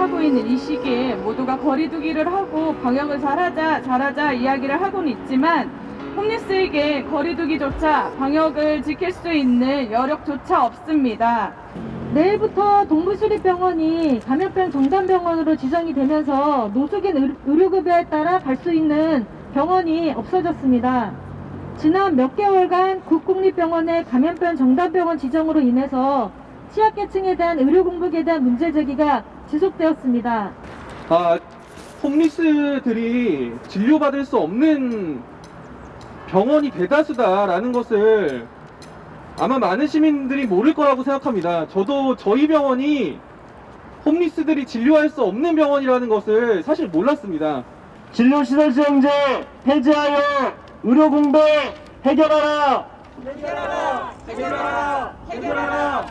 하고 있는 이 시기에 모두가 거리두기를 하고 방역을 잘하자 이야기를 하고는 있지만 홈리스에게 거리두기조차 방역을 지킬 수 있는 여력조차 없습니다. 내일부터 동부시립병원이 감염병 정단병원으로 지정이 되면서 노숙인 의료급여에 따라 갈 수 있는 병원이 없어졌습니다. 지난 몇 개월간 국공립병원의 감염병 정단병원 지정으로 인해서 취약계층에 대한 의료공백에 대한 문제제기가 지속되었습니다. 홈리스들이 진료받을 수 없는 병원이 대다수다라는 것을 아마 많은 시민들이 모를 거라고 생각합니다. 저도 저희 병원이 홈리스들이 진료할 수 없는 병원이라는 것을 사실 몰랐습니다. 진료시설시행제 폐지하여 의료공백 해결하라! 해결하라!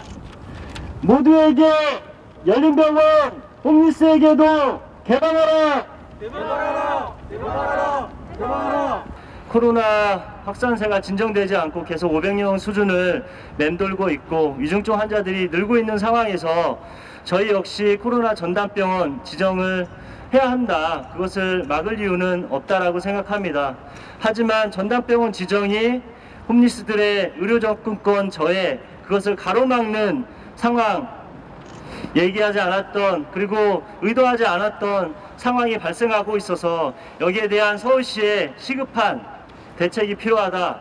모두에게 열린 병원, 홈리스에게도 개방하라! 개방하라! 코로나 확산세가 진정되지 않고 계속 500명 수준을 맴돌고 있고 위중증 환자들이 늘고 있는 상황에서 저희 역시 코로나 전담병원 지정을 해야 한다. 그것을 막을 이유는 없다라고 생각합니다. 하지만 전담병원 지정이 홈리스들의 의료 접근권 저해, 그것을 가로막는 상황, 얘기하지 않았던 그리고 의도하지 않았던 상황이 발생하고 있어서 여기에 대한 서울시의 시급한 대책이 필요하다.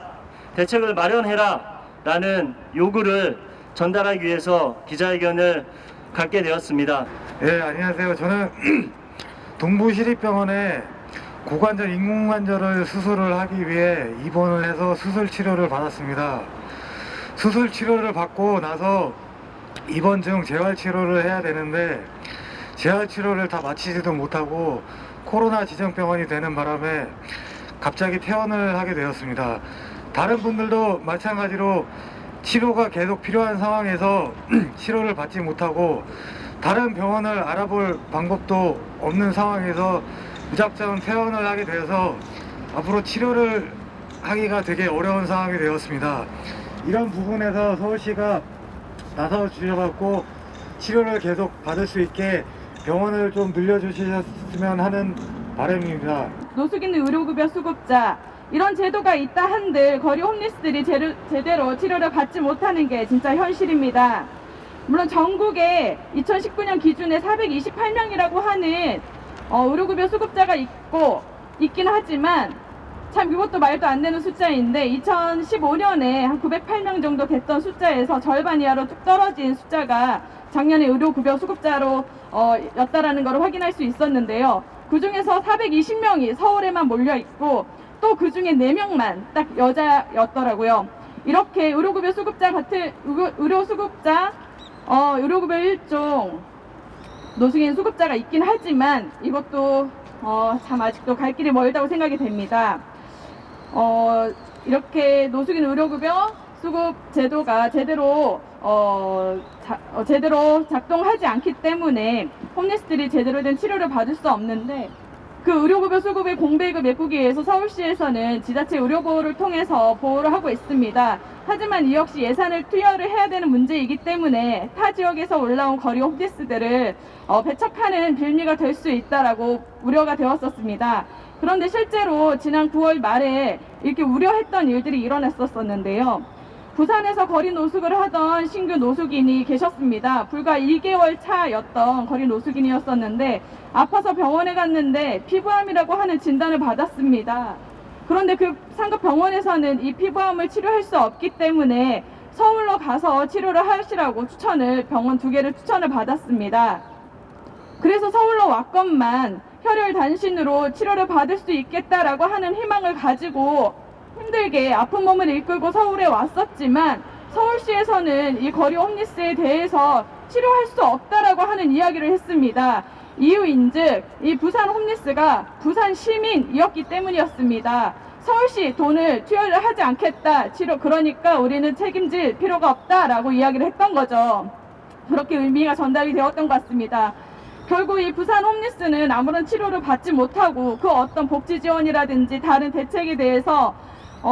대책을 마련해라 라는 요구를 전달하기 위해서 기자회견을 갖게 되었습니다. 네, 안녕하세요. 저는 동부시립병원에 고관절 인공관절을 수술을 하기 위해 입원을 해서 수술 치료를 받았습니다. 수술 치료를 받고 나서 입원 중 재활 치료를 해야 되는데 재활 치료를 다 마치지도 못하고 코로나 지정병원이 되는 바람에 갑자기 퇴원을 하게 되었습니다. 다른 분들도 마찬가지로 치료가 계속 필요한 상황에서 치료를 받지 못하고 다른 병원을 알아볼 방법도 없는 상황에서 무작정 퇴원을 하게 되어서 앞으로 치료를 하기가 되게 어려운 상황이 되었습니다. 이런 부분에서 서울시가 나서 주셔갖고 치료를 계속 받을 수 있게 병원을 좀 늘려주셨으면 하는 바람입니다. 노숙인 의료급여 수급자 이런 제도가 있다 한들 거리 홈리스들이 제대로 치료를 받지 못하는 게 진짜 현실입니다. 물론 전국에 2019년 기준에 428명이라고 하는 의료급여 수급자가 있긴 하지만 참 이것도 말도 안 되는 숫자인데 2015년에 한 908명 정도 됐던 숫자에서 절반 이하로 뚝 떨어진 숫자가 작년에 의료급여 수급자로 였다라는 걸 확인할 수 있었는데요. 그 중에서 420명이 서울에만 몰려있고 또 그 중에 4명만 딱 여자였더라고요. 이렇게 의료급여 수급자 의료급여 1종 노숙인 수급자가 있긴 하지만 이것도 참 아직도 갈 길이 멀다고 생각이 됩니다. 이렇게 노숙인 의료급여 수급 제도가 제대로 작동하지 않기 때문에 홈리스들이 제대로 된 치료를 받을 수 없는데 그 의료급여 수급의 공백을 메꾸기 위해서 서울시에서는 지자체 의료보호를 통해서 보호를 하고 있습니다. 하지만 이 역시 예산을 투여를 해야 되는 문제이기 때문에 타 지역에서 올라온 거리 홈리스들을 배척하는 빌미가 될 수 있다라고 우려가 되었었습니다. 그런데 실제로 지난 9월 말에 이렇게 우려했던 일들이 일어났었는데요. 부산에서 거리 노숙을 하던 신규 노숙인이 계셨습니다. 불과 2개월 차였던 거리 노숙인이었었는데 아파서 병원에 갔는데 피부암이라고 하는 진단을 받았습니다. 그런데 그 상급 병원에서는 이 피부암을 치료할 수 없기 때문에 서울로 가서 치료를 하시라고 병원 2개를 추천을 받았습니다. 그래서 서울로 왔건만 혈혈 단신으로 치료를 받을 수 있겠다라고 하는 희망을 가지고 힘들게 아픈 몸을 이끌고 서울에 왔었지만 서울시에서는 이 거리 홈리스에 대해서 치료할 수 없다라고 하는 이야기를 했습니다. 이유인즉 이 부산 홈리스가 부산 시민이었기 때문이었습니다. 서울시 돈을 투여를 하지 않겠다. 그러니까 우리는 책임질 필요가 없다라고 이야기를 했던 거죠. 그렇게 의미가 전달이 되었던 것 같습니다. 결국 이 부산 홈리스는 아무런 치료를 받지 못하고 그 어떤 복지 지원이라든지 다른 대책에 대해서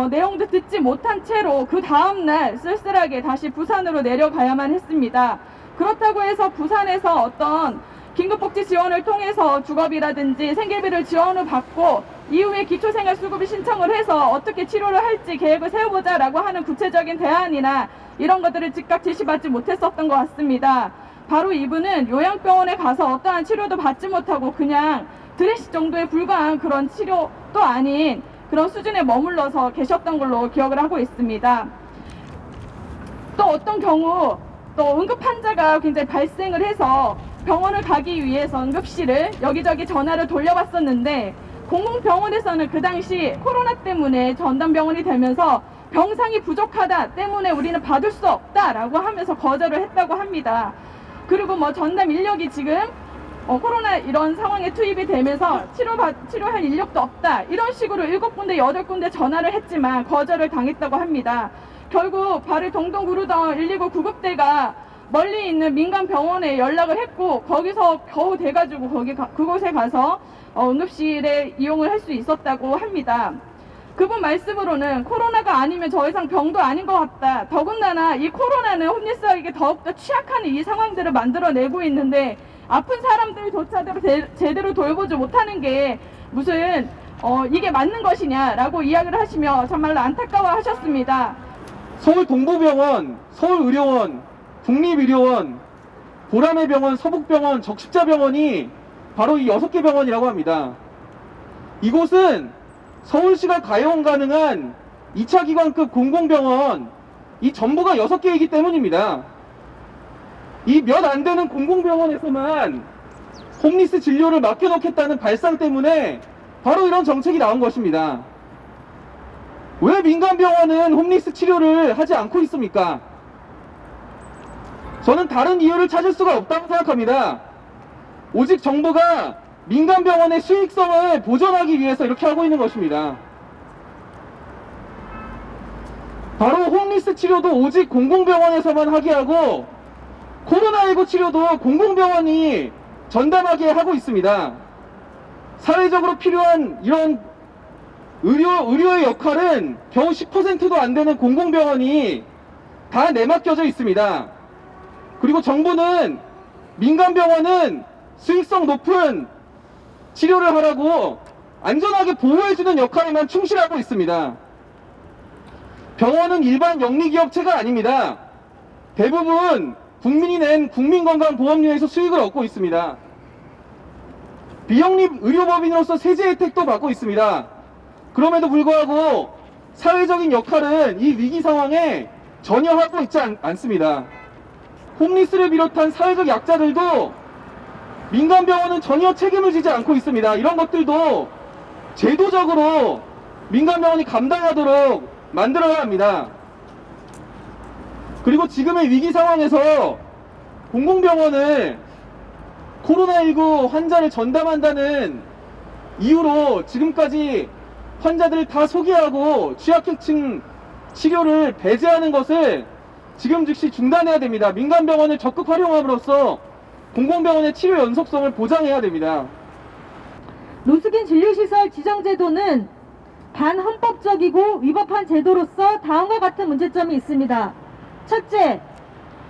내용도 듣지 못한 채로 그 다음날 쓸쓸하게 다시 부산으로 내려가야만 했습니다. 그렇다고 해서 부산에서 어떤 긴급복지 지원을 통해서 주거비라든지 생계비를 지원을 받고 이후에 기초생활수급을 신청을 해서 어떻게 치료를 할지 계획을 세워보자라고 하는 구체적인 대안이나 이런 것들을 즉각 제시받지 못했었던 것 같습니다. 바로 이분은 요양병원에 가서 어떠한 치료도 받지 못하고 그냥 드레시 정도에 불과한 그런 치료도 아닌 그런 수준에 머물러서 계셨던 걸로 기억을 하고 있습니다. 또 어떤 경우 또 응급 환자가 굉장히 발생을 해서 병원을 가기 위해서 응급실을 여기저기 전화를 돌려봤었는데 공공병원에서는 그 당시 코로나 때문에 전담병원이 되면서 병상이 부족하다 때문에 우리는 받을 수 없다라고 하면서 거절을 했다고 합니다. 그리고 뭐 전담 인력이 지금 코로나 이런 상황에 투입이 되면서 치료할 인력도 없다 이런 식으로 7군데 8군데 전화를 했지만 거절을 당했다고 합니다. 결국 발을 동동 구르던 119 구급대가 멀리 있는 민간 병원에 연락을 했고 거기서 겨우 돼가지고 그곳에 가서 응급실에 이용을 할 수 있었다고 합니다. 그분 말씀으로는 코로나가 아니면 더 이상 병도 아닌 것 같다. 더군다나 이 코로나는 홈리스에게 더욱더 취약한 이 상황들을 만들어내고 있는데 아픈 사람들조차도 제대로 돌보지 못하는 게 무슨 이게 맞는 것이냐라고 이야기를 하시며 정말로 안타까워하셨습니다. 서울 동부병원, 서울의료원, 국립의료원, 보라매병원, 서북병원, 적십자병원이 바로 이 6개 병원이라고 합니다. 이곳은 서울시가 가용 가능한 2차 기관급 공공병원 이 전부가 6개이기 때문입니다. 이 몇 안 되는 공공병원에서만 홈리스 진료를 맡겨놓겠다는 발상 때문에 바로 이런 정책이 나온 것입니다. 왜 민간병원은 홈리스 치료를 하지 않고 있습니까? 저는 다른 이유를 찾을 수가 없다고 생각합니다. 오직 정부가 민간병원의 수익성을 보존하기 위해서 이렇게 하고 있는 것입니다. 바로 홈리스 치료도 오직 공공병원에서만 하게 하고 코로나19 치료도 공공병원이 전담하게 하고 있습니다. 사회적으로 필요한 이런 의료의 역할은 겨우 10%도 안 되는 공공병원이 다 내맡겨져 있습니다. 그리고 정부는 민간병원은 수익성 높은 치료를 하라고 안전하게 보호해주는 역할에만 충실하고 있습니다. 병원은 일반 영리기업체가 아닙니다. 대부분 국민이 낸 국민건강보험료에서 수익을 얻고 있습니다. 비영리 의료법인으로서 세제 혜택도 받고 있습니다. 그럼에도 불구하고 사회적인 역할은 이 위기 상황에 전혀 하고 있지 않습니다. 홈리스를 비롯한 사회적 약자들도 민간병원은 전혀 책임을 지지 않고 있습니다. 이런 것들도 제도적으로 민간병원이 감당하도록 만들어야 합니다. 그리고 지금의 위기 상황에서 공공병원을 코로나19 환자를 전담한다는 이유로 지금까지 환자들을 다 소개하고 취약계층 치료를 배제하는 것을 지금 즉시 중단해야 됩니다. 민간병원을 적극 활용함으로써 공공병원의 치료 연속성을 보장해야 됩니다. 노숙인 진료시설 지정제도는 반헌법적이고 위법한 제도로서 다음과 같은 문제점이 있습니다. 첫째,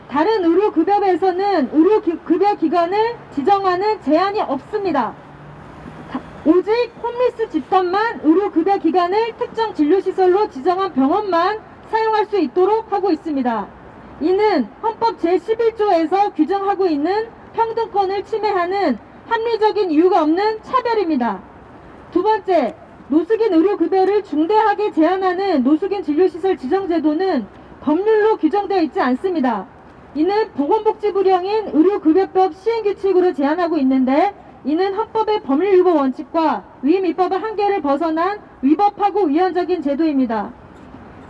다른 의료급여에서는 의료급여기관을 지정하는 제한이 없습니다. 오직 홈리스 집단만 의료급여기관을 특정 진료시설로 지정한 병원만 사용할 수 있도록 하고 있습니다. 이는 헌법 제11조에서 규정하고 있는 평등권을 침해하는 합리적인 이유가 없는 차별입니다. 두 번째, 노숙인 의료급여를 중대하게 제한하는 노숙인 진료시설 지정제도는 법률로 규정되어 있지 않습니다. 이는 보건복지부령인 의료급여법 시행규칙으로 제한하고 있는데 이는 헌법의 법률위법 원칙과 위임입법의 한계를 벗어난 위법하고 위헌적인 제도입니다.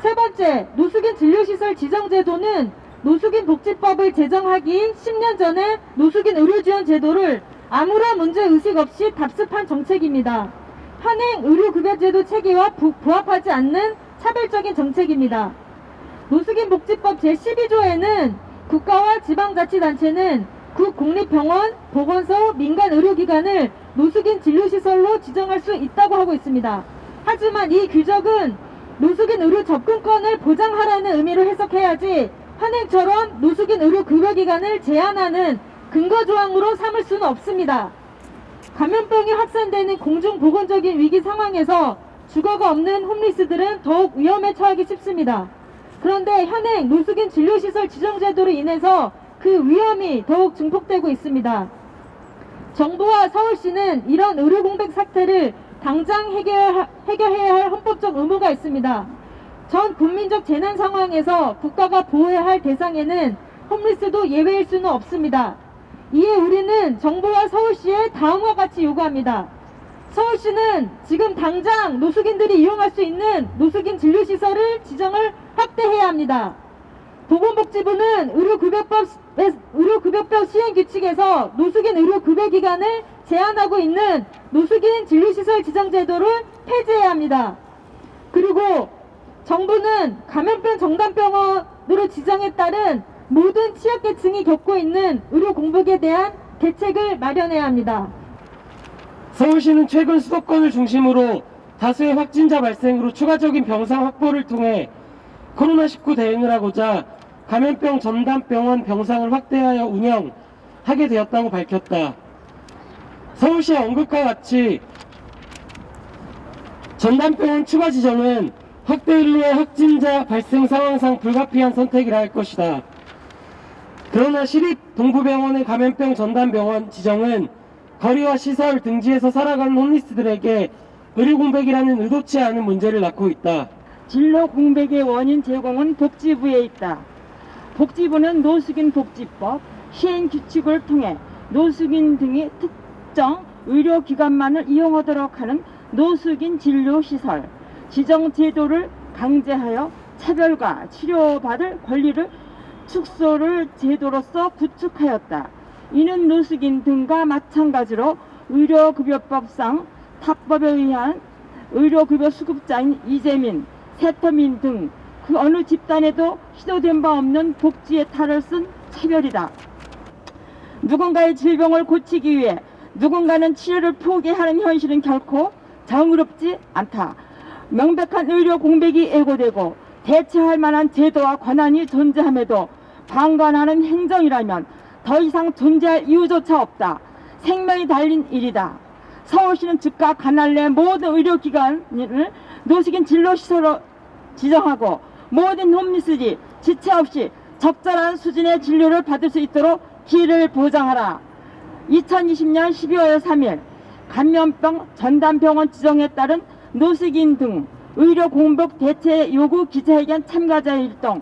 세 번째, 노숙인 진료시설 지정제도는 노숙인 복지법을 제정하기 10년 전에 노숙인 의료지원 제도를 아무런 문제의식 없이 답습한 정책입니다. 현행 의료급여제도 체계와 부합하지 않는 차별적인 정책입니다. 노숙인 복지법 제12조에는 국가와 지방자치단체는 국공립병원, 보건소, 민간의료기관을 노숙인 진료시설로 지정할 수 있다고 하고 있습니다. 하지만 이 규정은 노숙인 의료 접근권을 보장하라는 의미로 해석해야지 현행처럼 노숙인 의료 급여기관을 제한하는 근거조항으로 삼을 수는 없습니다. 감염병이 확산되는 공중보건적인 위기 상황에서 주거가 없는 홈리스들은 더욱 위험에 처하기 쉽습니다. 그런데 현행 노숙인 진료시설 지정제도로 인해서 그 위험이 더욱 증폭되고 있습니다. 정부와 서울시는 이런 의료공백 사태를 당장 해결해야 할 헌법적 의무가 있습니다. 전 국민적 재난 상황에서 국가가 보호해야 할 대상에는 홈리스도 예외일 수는 없습니다. 이에 우리는 정부와 서울시에 다음과 같이 요구합니다. 서울시는 지금 당장 노숙인들이 이용할 수 있는 노숙인 진료시설을 지정을 확대해야 합니다. 보건복지부는 의료급여법 시행규칙에서 노숙인 의료급여기간을 제한하고 있는 노숙인 진료시설 지정제도를 폐지해야 합니다. 그리고 정부는 감염병 정단병원으로 지정에 따른 모든 취약계층이 겪고 있는 의료공백에 대한 대책을 마련해야 합니다. 서울시는 최근 수도권을 중심으로 다수의 확진자 발생으로 추가적인 병상 확보를 통해 코로나19 대응을 하고자 감염병 전담병원 병상을 확대하여 운영하게 되었다고 밝혔다. 서울시의 언급과 같이 전담병원 추가 지정은 확대 일로의 확진자 발생 상황상 불가피한 선택이라 할 것이다. 그러나 시립 동부병원의 감염병 전담병원 지정은 거리와 시설 등지에서 살아가는 홈리스들에게 의료공백이라는 의도치 않은 문제를 낳고 있다. 진로 공백의 원인 제공은 복지부에 있다. 복지부는 노숙인 복지법 시행 규칙을 통해 노숙인 등이 특정 의료기관만을 이용하도록 하는 노숙인 진료시설 지정 제도를 강제하여 차별과 치료받을 권리를 축소를 제도로서 구축하였다. 이는 노숙인 등과 마찬가지로 의료급여법상 타법에 의한 의료급여 수급자인 이재민, 세터민 등 그 어느 집단에도 시도된 바 없는 복지의 탈을 쓴 차별이다. 누군가의 질병을 고치기 위해 누군가는 치료를 포기하는 현실은 결코 정의롭지 않다. 명백한 의료 공백이 애고되고 대처할 만한 제도와 권한이 존재함에도 방관하는 행정이라면 더 이상 존재할 이유조차 없다. 생명이 달린 일이다. 서울시는 즉각 관할 내 모든 의료기관을 노숙인 진료시설로 지정하고 모든 홈리스들이 지체 없이 적절한 수준의 진료를 받을 수 있도록 기회를 보장하라. 2020년 12월 3일 감염병 전담병원 지정에 따른 노숙인 등 의료 공백 대체 요구 기자회견 참가자 일동